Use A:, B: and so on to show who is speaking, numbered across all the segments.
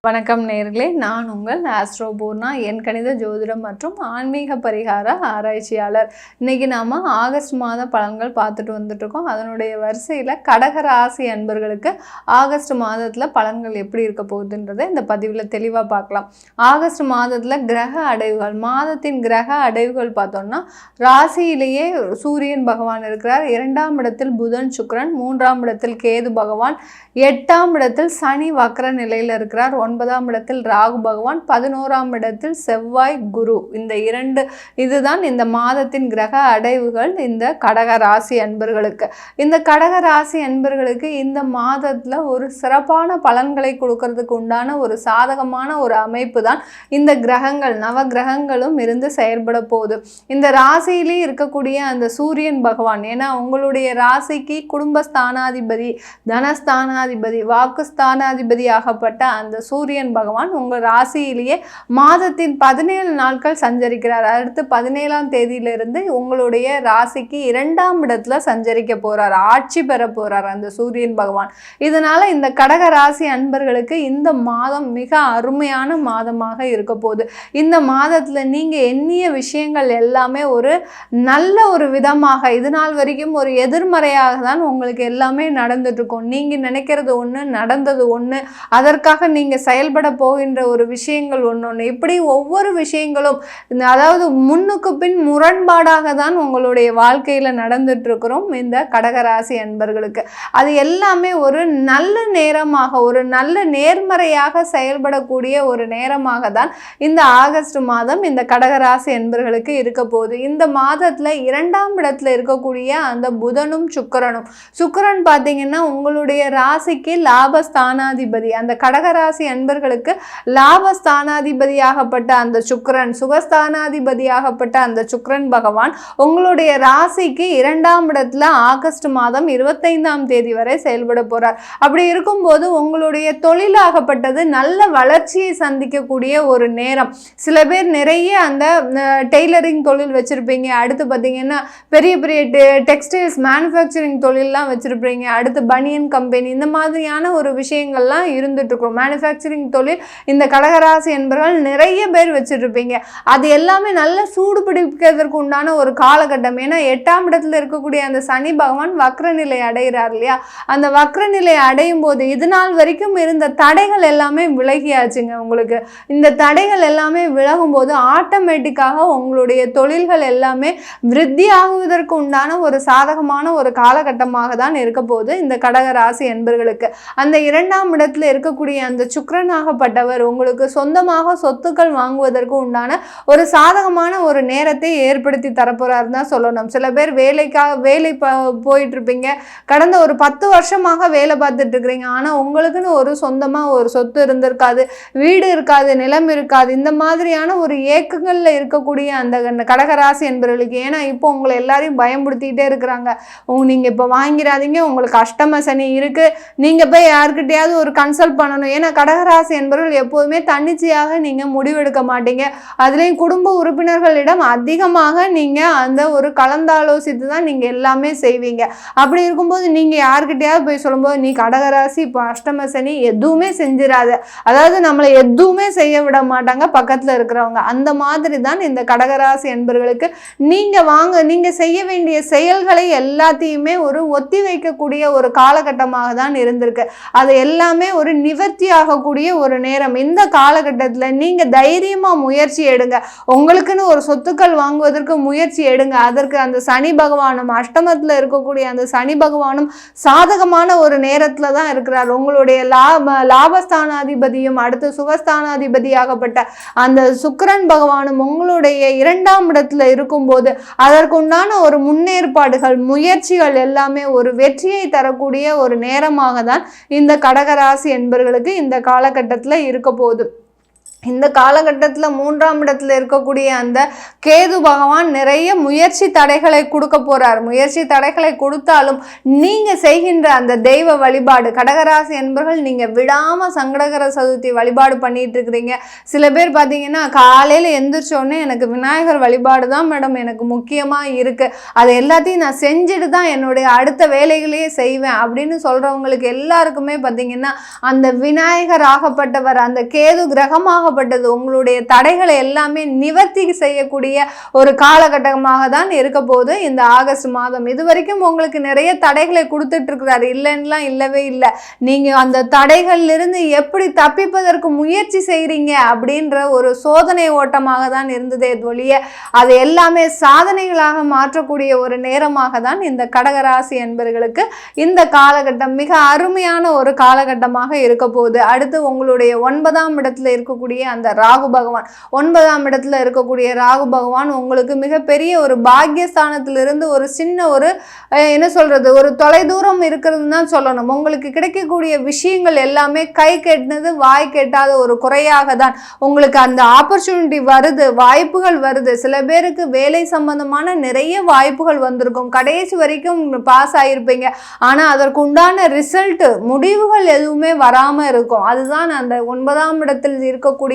A: வணக்கம் நேயர்களே, நான் உங்கள் ஆஸ்ட்ரோ பூர்ணா, என் கணித ஜோதிடம் மற்றும் ஆன்மீக பரிகார ஆராய்ச்சியாளர். இன்னைக்கு நாம ஆகஸ்ட் மாத பலன்கள் பார்த்துட்டு வந்துட்டு இருக்கோம். அதனுடைய வரிசையில் கடக ராசி அன்பர்களுக்கு ஆகஸ்ட் மாதத்தில் பலன்கள் எப்படி இருக்க போகுதுன்றதை இந்த பதிவில் தெளிவாக பார்க்கலாம். ஆகஸ்ட் மாதத்தில் கிரக அடைவுகள், மாதத்தின் கிரக அடைவுகள் பார்த்தோம்னா ராசியிலேயே சூரியன் பகவான் இருக்கிறார், 2ஆம் இடத்தில் புதன் சுக்கிரன், 3ஆம் இடத்தில் கேது பகவான், 8ஆம் இடத்தில் சனி வக்ர நிலையில் இருக்கிறார், 9ஆம் இடத்தில் ராகு பகவான், 11ஆம் இடத்தில் செவ்வாய் குரு. இந்த இரண்டு இதுதான் இந்த மாதத்தின் கிரக அடைவுகள் இந்த கடக ராசி அன்பர்களுக்கு. இந்த கடக ராசி அன்பர்களுக்கு இந்த மாதத்துல ஒரு சிறப்பான பலன்களை கொடுக்கறதுக்கு உண்டான ஒரு சாதகமான ஒரு அமைப்பு தான் இந்த கிரகங்கள், நவ கிரகங்களும் இருந்து செயல்பட போகுது. இந்த ராசியிலே இருக்கக்கூடிய அந்த சூரியன் பகவான், ஏன்னா உங்களுடைய ராசிக்கு குடும்பஸ்தானாதிபதி, தனஸ்தானாதிபதி, வாக்குஸ்தானாதிபதி ஆகப்பட்ட அந்த சூரியன் பகவான் உங்கள் ராசியிலேயே மாதத்தின் 17 நாட்கள் சஞ்சரிக்கிறார். அடுத்து 17ஆம் தேதியிலிருந்து உங்களுடைய ராசிக்கு 2ஆம் இடத்துல சஞ்சரிக்க போறார், ஆட்சி பெற போறார் அந்த சூரியன் பகவான். இதனால இந்த கடக ராசி அன்பர்களுக்கு இந்த மாதம் மிக அருமையான மாதமாக இருக்க போகுது. இந்த மாதத்துல நீங்க எண்ணிய விஷயங்கள் எல்லாமே ஒரு நல்ல ஒரு விதமாக, இது நாள் வரைக்கும் ஒரு எதிர்மறையாக தான் உங்களுக்கு எல்லாமே நடந்துட்டு இருக்கும். நீங்க நினைக்கிறது ஒண்ணு, நடந்தது ஒண்ணு, அதற்காக நீங்க செயல்பட போகின்ற ஒரு விஷயங்கள் ஒன்று, இப்படி ஒவ்வொரு விஷயங்களும் அதாவது முன்னுக்கு பின் முரண்பாடாக தான் உங்களுடைய வாழ்க்கையில நடந்துட்டு இருக்கிறோம் இந்த கடகராசி அன்பர்களுக்கு. அது எல்லாமே ஒரு நல்ல நேரமாக, ஒரு நல்ல நேர்மறையாக செயல்படக்கூடிய ஒரு நேரமாக தான் இந்த ஆகஸ்ட் மாதம் இந்த கடகராசி அன்பர்களுக்கு இருக்க போகுது. இந்த மாதத்துல 2ஆம் இடத்துல இருக்கக்கூடிய அந்த புதனும் சுக்கிரனும், சுக்கிரன் பார்த்தீங்கன்னா உங்களுடைய ராசிக்கு லாபஸ்தானாதிபதி, அந்த கடகராசி அன்பர்களுக்கு லாபஸ்தானாதிபதியாகப்பட்ட அந்த சுக்கிரன், சுகஸ்தானாதிபதியாகப்பட்ட அந்த சுக்கிரன் பகவான் உங்களுடைய ராசிக்கு 2ஆம் இடத்துல ஆகஸ்ட் மாதம் 25ஆம் தேதி வரை செயல்பட போறார். அப்படி இருக்கும்போது உங்களுடைய தொழிலாகப்பட்டது நல்ல வளர்ச்சியை சந்திக்கக்கூடிய ஒரு நேரம். சில பேர் நிறைய அந்த டெய்லரிங் தொழில் வச்சிருப்பீங்க, அடுத்து பார்த்தீங்கன்னா பெரிய பெரிய டெக்ஸ்டைல்ஸ் மேனுஃபேக்சரிங் தொழிலெலாம் வச்சிருப்பீங்க, அடுத்து பனியன் கம்பெனி, இந்த மாதிரியான ஒரு விஷயங்கள்லாம் இருந்துட்டு இருக்கும். மேனுஃபேக்சரிங் தொழில் இந்த கடகராசி என்பவர்கள் நிறைய பேர் வச்சிருப்பீங்க. அது எல்லாமே நல்ல சூடு பிடிக்கிறதுக்கு உண்டான ஒரு காலகட்டம். ஏன்னா 8ஆம் இடத்துல இருக்கக்கூடிய அந்த சனி பகவான் வக்ர நிலை அடைகிறார் இல்லையா, அந்த வக்ர நிலை அடையும் போது இது நாள் வரைக்கும் இருந்த தடைகள் எல்லாமே விலகியாச்சுங்க. உங்களுக்கு இந்த தடைகள் எல்லாமே விலகும் போது ஆட்டோமேட்டிக்காக உங்களுடைய தொழில்கள் எல்லாமே விருத்தி ஆகுவதற்கு உண்டான ஒரு சாதகமான ஒரு காலகட்டமாக தான் இருக்க போது இந்த கடகராசி என்பர்களுக்கு. அந்த 2ஆம் இடத்துல இருக்கக்கூடிய அந்த சுக்கிரனாகப்பட்டவர் உங்களுக்கு சொந்தமாக சொத்துக்கள் வாங்குவதற்கு உண்டான ஒரு சாதகமான ஒரு நேரத்தை ஏற்படுத்தி தரப்போறாரு தான் சொல்லணும். சில பேர் வேலை போயிட்டு இருப்பீங்க, கடந்த ஒரு 10 வருஷமாக வேலை பார்த்துட்டு இருக்கிறீங்க, ஆனா உங்களுக்குன்னு ஒரு சொந்தமா ஒரு சொத்து இருந்திருக்காது, வீடு இருக்காது, நிலம் இருக்காது. இந்த மாதிரியான ஒரு ஏக்கங்கள்ல இருக்கக்கூடிய அந்த கடகராசி என்பவர்களுக்கு, ஏன்னா இப்போ உங்களை எல்லாரையும் பயன்படுத்திக்கிட்டே இருக்கிறாங்க, நீங்க இப்போ வாங்கிறாதீங்க, உங்களுக்கு அஷ்டம சனி இருக்கு, நீங்க போய் யாருக்கிட்டையாவது ஒரு கன்சல்ட் பண்ணணும். ஏன்னா கடகராசி என்பவர்கள் எப்போதுமே தன்னிச்சையாக நீங்க முடிவெடுக்க மாட்டீங்க. அதுலேயும் குடும்ப உறுப்பினர்களிடம் அதிகமாக நீங்க அந்த ஒரு கலந்தாலோசித்து தான் நீங்க எல்லாமே செய்வீங்க. அப்படி இருக்கும்போது நீங்க யாருக்கிட்டையாவது போய் சொல்லும்போது, நீ கடகராசி இப்போ அஷ்டம சனி, எதுவுமே செஞ்சிடாத, அதாவது நம்மளை எதுவுமே செய்ய விட மாட்டாங்க பக்கத்துல இருக்கிறவங்க. அந்த மாதிரி தான் இந்த கடகராசி என்பவர்களுக்கு நீங்க செய்ய வேண்டிய செயல்களை எல்லாத்தையுமே ஒரு ஒத்தி வைக்கக்கூடிய ஒரு காலகட்டமாக தான் இருந்திருக்கு. அது எல்லாமே ஒரு நிவர்த்தி ஆகக்கூடிய ஒரு நேரம். இந்த காலகட்டத்தில் நீங்க தைரியமா முயற்சி எடுங்க, உங்களுக்குன்னு ஒரு சொத்துக்கள் வாங்குவதற்கு முயற்சி எடுங்க. அதற்கு அந்த சனி பகவானும், அஷ்டமத்துல இருக்கக்கூடிய அந்த சனி பகவானும் சாதகமான ஒரு நேரத்துல தான் இருக்கிறார். உங்களுடைய லாபஸ்தானாதிபதியும் அடுத்து சுகஸ்தானாதிபதியாகப்பட்ட அந்த சுக்கிரன் பகவானும் உங்களுடைய 2ஆம் இடத்துல இருக்கும்போது அதற்குண்டான ஒரு முன்னேற்பாடுகள், முயற்சிகள் எல்லாமே ஒரு வெற்றியை தரக்கூடிய ஒரு நேரமாக தான் இந்த கடகராசி என்பவர்களுக்கு இந்த காலகட்டத்தில் இருக்க போகுது. இந்த காலகட்டத்தில் 3ஆம் இடத்துல இருக்கக்கூடிய அந்த கேது பகவான் நிறைய முயற்சி தடைகளை கொடுக்க போறார். முயற்சி தடைகளை கொடுத்தாலும் நீங்க செய்கின்ற அந்த தெய்வ வழிபாடு, கடகராசி என்பர்கள் நீங்க விடாம சங்கடகர சதுர்த்தி வழிபாடு பண்ணிட்டு இருக்கிறீங்க. சில பேர் பார்த்தீங்கன்னா காலையில எந்திரிச்சோடனே எனக்கு விநாயகர் வழிபாடு தான் மேடம் எனக்கு முக்கியமா இருக்கு, அது எல்லாத்தையும் நான் செஞ்சுட்டு தான் என்னுடைய அடுத்த வேலைகளையே செய்வேன் அப்படின்னு சொல்றவங்களுக்கு எல்லாருக்குமே பார்த்தீங்கன்னா அந்த விநாயகர் ஆகப்பட்டவர், அந்த கேது கிரகமாக உங்களுடைய தடைகளை எல்லாமே நிவர்த்தி செய்யக்கூடிய ஒரு காலகட்டமாக தான் இருக்க போது இந்த ஆகஸ்ட் மாதம். இதுவரைக்கும் உங்களுக்கு நிறைய தடைகளை கொடுத்துட்டு இருக்கிறாரு, இல்லைன்னா இல்லவே இல்லை. நீங்க அந்த தடைகள்ல இருந்து எப்படி தப்பிப்பதற்கு முயற்சி செய்றீங்க அப்படின்ற ஒரு சோதனை ஓட்டமாக தான் இருந்ததே ஒழிய அது எல்லாமே சாதனைகளாக மாற்றக்கூடிய ஒரு நேரமாக தான் இந்த கடகராசி என்பவர்களுக்கு இந்த காலகட்டம் மிக அருமையான ஒரு காலகட்டமாக இருக்க போகுது. அடுத்து உங்களுடைய 9ஆம் இடத்துல இருக்கக்கூடிய அந்த ராகு பகவான், 9ஆம் இடத்துல இருக்கக்கூடிய ராகு பகவான் உங்களுக்கு மிகப்பெரிய ஒரு பாக்கியஸ்தானத்திலிருந்து ஒரு சின்ன ஒரு என்ன சொல்றது ஒரு தொலைதூரம் இருக்கிறதுன்னு தான் சொல்லணும். உங்களுக்கு கிடைக்கக்கூடிய விஷயங்கள் எல்லாமே கை கெட்டினது வாய் கெட்டாத ஒரு குறையாக தான் உங்களுக்கு அந்த ஆப்பர்ச்சுனிட்டி வருது, வாய்ப்புகள் வருது. சில பேருக்கு வேலை சம்பந்தமான நிறைய வாய்ப்புகள் வந்திருக்கும், கடைசி வரைக்கும் பாஸ் ஆகியிருப்பீங்க, ஆனால் அதற்கு உண்டான ரிசல்ட் முடிவுகள் எதுவுமே வராமல் இருக்கும். அதுதான் அந்த 9ஆம் இடத்தில் இருக்கக்கூடிய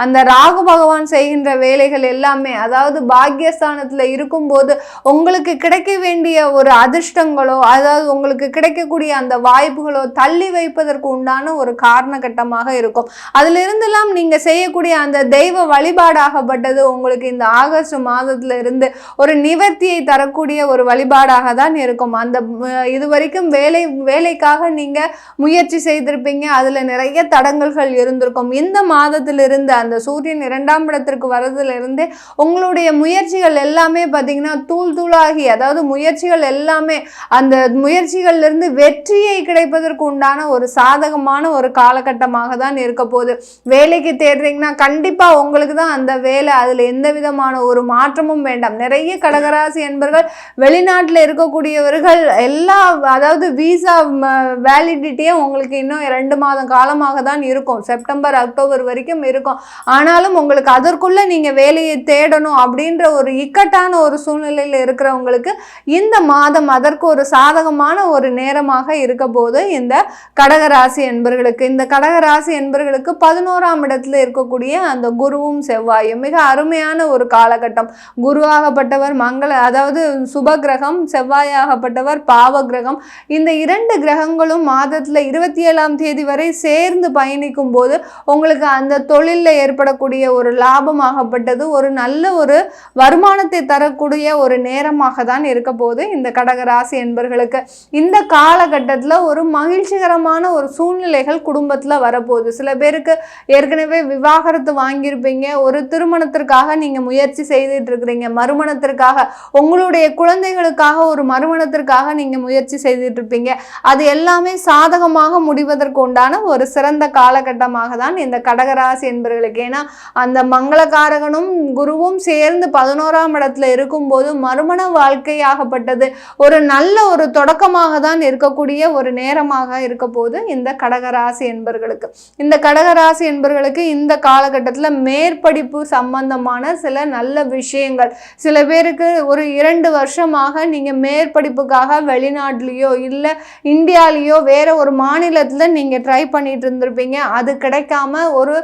A: அந்த ராகு பகவான் செய்கின்ற வேலைகள் எல்லாமே, அதாவது பாக்கியஸ்தானத்துல இருக்கும்போது உங்களுக்கு கிடைக்க வேண்டிய ஒரு அதிர்ஷ்டங்களோ அதாவது உங்களுக்கு கிடைக்கக்கூடிய அந்த வாய்ப்புகளோ தள்ளி வைப்பதற்கு உண்டான ஒரு காரணகட்டமாக இருக்கும். அதுல இருந்தெல்லாம் நீங்க செய்யக்கூடிய அந்த தெய்வ வழிபாடாகப்பட்டது உங்களுக்கு இந்த ஆகஸ்ட் மாதத்துல இருந்து ஒரு நிவர்த்தியை தரக்கூடிய ஒரு வழிபாடாக தான் இருக்கும். அந்த இதுவரைக்கும் வேலைக்காக நீங்க முயற்சி செய்திருப்பீங்க, அதுல நிறைய தடங்கல்கள் இருந்திருக்கும். இந்த மாதத்திலிருந்து அந்த சூரியன் 2ஆம் இடத்திற்கு வரதிலிருந்து உங்களுடைய முயற்சிகள் எல்லாமே பார்த்தீங்கன்னா தூள் தூளாகி, அதாவது முயற்சிகள் எல்லாமே அந்த முயற்சிகள்ல இருந்து வெற்றியை கிடைப்பதற்கு உண்டான ஒரு சாதகமான ஒரு காலகட்டமாக தான் இருக்க போகுது. வேலைக்கு தேடுறீங்கன்னா கண்டிப்பா உங்களுக்கு தான் அந்த வேலை, அதுல எந்த விதமான ஒரு மாற்றமும் வேண்டாம். நிறைய கடகராசி என்பவர்கள் வெளிநாட்டில் இருக்கக்கூடியவர்கள் எல்லா அதாவது விசா வேலிடிட்டியே உங்களுக்கு இன்னும் 2 மாதம் காலமாக தான் இருக்கும், செப்டம்பர் அக்டோபர் வரைக்கும் இருக்கும். ஆனாலும் உங்களுக்கு அதற்குள்ள நீங்க வேலையை தேடணும் அப்படின்ற ஒரு இக்கட்டான ஒரு சூழ்நிலையில் இருக்கிறவங்களுக்கு இந்த மாதம் அதற்கு ஒரு சாதகமான ஒரு நேரமாக இருக்க போது இந்த கடகராசி என்பர்களுக்கு. இந்த கடகராசி என்பர்களுக்கு 11ஆம் இடத்துல இருக்கக்கூடிய அந்த குருவும் செவ்வாயும் மிக அருமையான ஒரு காலகட்டம். குருவாகப்பட்டவர் அதாவது சுப கிரகம், செவ்வாயாகப்பட்டவர் பாவ கிரகம். இந்த 2 கிரகங்களும் மாதத்துல 27ஆம் தேதி வரை சேர்ந்து பயணிக்கும் போது உங்களுக்கு அந்த தொழிலில் ஏற்படக்கூடிய ஒரு லாபமாகப்பட்டது ஒரு நல்ல ஒரு வருமானத்தை தரக்கூடிய ஒரு நேரமாக தான் இருக்க போது இந்த கடகராசி என்பர்களுக்கு. இந்த காலகட்டத்தில் ஒரு மகிழ்ச்சிகரமான ஒரு சூழ்நிலைகள் குடும்பத்தில் வரப்போகுது. சில பேருக்கு ஏற்கனவே விவாகரத்து வாங்கியிருப்பீங்க, ஒரு திருமணத்திற்காக நீங்கள் முயற்சி செய்துட்டு இருக்கிறீங்க, மறுமணத்திற்காக உங்களுடைய குழந்தைகளுக்காக ஒரு மறுமணத்திற்காக நீங்கள் முயற்சி செய்துட்டு இருப்பீங்க. அது எல்லாமே சாதகமாக முடிவதற்கு உண்டான ஒரு சிறந்த காலகட்டமாக தான் இந்த கடகராசி என்பவர்களுக்கு. ஏன்னா அந்த மங்களகாரகனும் குருவும் சேர்ந்து 11ஆம் இடத்துல இருக்கும்போது மறுமண வாழ்க்கையாகப்பட்டது ஒரு நல்ல ஒரு தொடக்கமாக தான் இருக்கக்கூடிய ஒரு நேரமாக இருக்க போது இந்த கடகராசி என்பவர்களுக்கு. இந்த கடகராசி என்பவர்களுக்கு இந்த காலகட்டத்தில் மேற்படிப்பு சம்பந்தமான சில நல்ல விஷயங்கள், சில பேருக்கு ஒரு 2 வருஷமாக நீங்க மேற்படிப்புக்காக வெளிநாட்டிலேயோ இல்லை இந்தியாலேயோ வேற ஒரு மாநிலத்தில் நீங்க ட்ரை பண்ணிட்டு இருந்திருப்பீங்க, அது கிடைக்காம ஒரு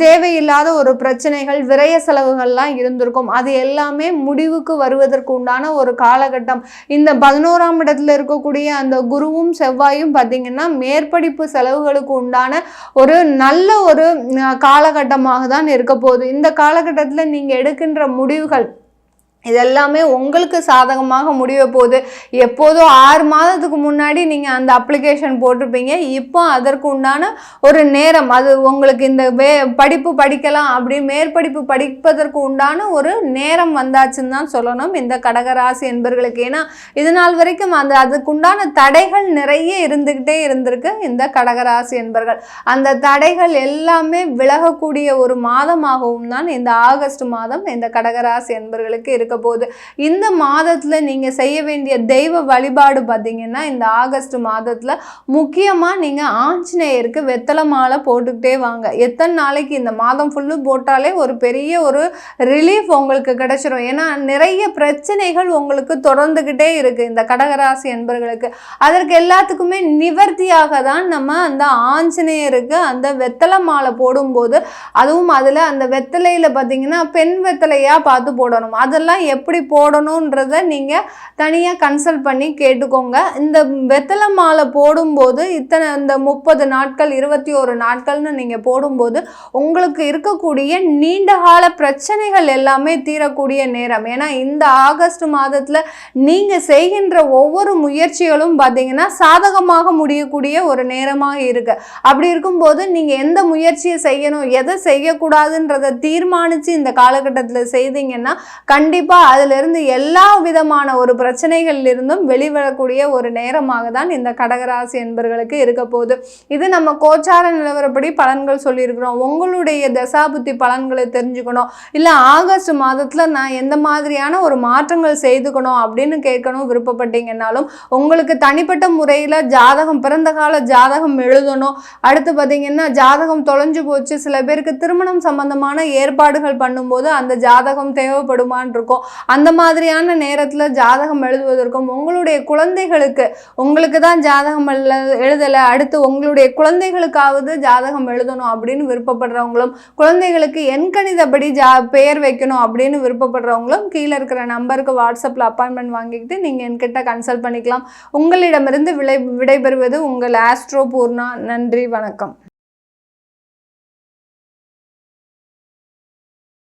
A: தேவையில்லாத ஒரு பிரச்சனைகள் விரய செலவுகள்லாம் இருந்திருக்கும். அது எல்லாமே முடிவுக்கு வருவதற்கு உண்டான ஒரு காலகட்டம். இந்த 11ஆம் இடத்துல இருக்கக்கூடிய அந்த குருவும் செவ்வாயும் பார்த்தீங்கன்னா மேற்படிப்பு செலவுகளுக்கு உண்டான ஒரு நல்ல ஒரு காலகட்டமாக தான் இருக்க போகுது. இந்த காலகட்டத்தில் நீங்க எடுக்கின்ற முடிவுகள் இதெல்லாமே உங்களுக்கு சாதகமாக முடிய போகுது. எப்போதும் 6 மாதத்துக்கு முன்னாடி நீங்கள் அந்த அப்ளிகேஷன் போட்டிருப்பீங்க, இப்போ அதற்கு உண்டான ஒரு நேரம், அது உங்களுக்கு இந்த படிப்பு படிக்கலாம் அப்படி மேற்படிப்பு படிப்பதற்கு உண்டான ஒரு நேரம் வந்தாச்சுன்னு தான் சொல்லணும் இந்த கடகராசி என்பவர்களுக்கு. ஏன்னா இது நாள் வரைக்கும் அதுக்குண்டான தடைகள் நிறைய இருந்துக்கிட்டே இருந்திருக்கு இந்த கடகராசி என்பவர்கள். அந்த தடைகள் எல்லாமே விலகக்கூடிய ஒரு மாதமாகவும் தான் இந்த ஆகஸ்ட் மாதம் இந்த கடகராசி என்பவர்களுக்கு இருக்க இருக்க போகுது. இந்த மாதத்துல நீங்க செய்ய வேண்டிய தெய்வ வழிபாடு பார்த்தீங்கன்னா, இந்த ஆகஸ்ட் மாதத்துல முக்கியமா நீங்க ஆஞ்சநேயருக்கு வெத்தலை மாலை போட்டுக்கிட்டே வாங்க. எத்தனை நாளைக்கு இந்த மாதம் ஃபுல்லு போட்டாலே ஒரு பெரிய ஒரு ரிலீஃப் உங்களுக்கு கிடைச்சிரும். ஏன்னா நிறைய பிரச்சனைகள் உங்களுக்கு தொடர்ந்துகிட்டே இருக்கு இந்த கடகராசி என்பர்களுக்கு. அதற்கு எல்லாத்துக்குமே நிவர்த்தியாக தான் நம்ம அந்த ஆஞ்சநேயருக்கு அந்த வெத்தலை மாலை போடும்போது, அதுவும் அதில் அந்த வெத்தலையில் பார்த்தீங்கன்னா பெண் வெத்தலையாக பார்த்து போடணும். அதெல்லாம் எப்படி போடணுன்றத நீங்கள் தனியாக கன்சல்ட் பண்ணி கேட்டுக்கோங்க. இந்த வெத்தலை மாலை போடும்போது இத்தனை இந்த 30 நாட்கள் 21 நாட்கள்னு நீங்கள் போடும்போது உங்களுக்கு இருக்கக்கூடிய நீண்ட கால பிரச்சனைகள் எல்லாமே தீரக்கூடிய நேரம். ஏன்னா இந்த ஆகஸ்ட் மாதத்தில் நீங்கள் செய்கின்ற ஒவ்வொரு முயற்சிகளும் பார்த்தீங்கன்னா சாதகமாக முடியக்கூடிய ஒரு நேரமாக இருக்கு. அப்படி இருக்கும்போது நீங்கள் எந்த முயற்சியை செய்யணும் எதை செய்யக்கூடாதுன்றதை தீர்மானித்து இந்த காலகட்டத்தில் செய்தீங்கன்னா கண்டிப்பாக அதிலிருந்து எல்லா விதமான ஒரு பிரச்சனைகளிலிருந்தும் வெளிவரக்கூடிய ஒரு நேரமாக தான் இந்த கடகராசி என்பர்களுக்கு இருக்க போகுது. இது நம்ம கோச்சார நிலவரப்படி பலன்கள் சொல்லியிருக்கிறோம். உங்களுடைய தசாபுத்தி பலன்களை தெரிஞ்சுக்கணும், இல்லை ஆகஸ்ட் மாதத்தில் நான் எந்த மாதிரியான ஒரு மாற்றங்கள் செய்துக்கணும் அப்படின்னு கேட்கணும் விருப்பப்பட்டீங்கன்னாலும், உங்களுக்கு தனிப்பட்ட முறையில் ஜாதகம் பிறந்த கால ஜாதகம் எழுதணும். அடுத்து பார்த்தீங்கன்னா ஜாதகம் தொலைஞ்சு போச்சு, சில பேருக்கு திருமணம் சம்பந்தமான ஏற்பாடுகள் பண்ணும்போது அந்த ஜாதகம் தேவைப்படுமான் இருக்கும். அந்த மாதிரியான நேரத்தில் ஜாதகம் எழுதுவதற்கும், உங்களுடைய குழந்தைகளுக்கு உங்களுக்கு தான் ஜாதகம் எழுதலை, அடுத்து உங்களுடைய குழந்தைகளுக்காவது ஜாதகம் எழுதணும் அப்படின்னு விருப்பப்படுறவங்களும், குழந்தைகளுக்கு எண்கணிதப்படி பெயர் வைக்கணும் அப்படின்னு விருப்பப்படுறவங்களும் கீழே இருக்கிற நம்பருக்கு வாட்ஸ்அப்பில் அப்பாயின்மெண்ட் வாங்கிக்கிட்டு நீங்கள் என்கிட்ட கன்சல்ட் பண்ணிக்கலாம். உங்களிடமிருந்து விடைபெறுவது உங்கள் ஆஸ்ட்ரோ பூர்ணா. நன்றி, வணக்கம்.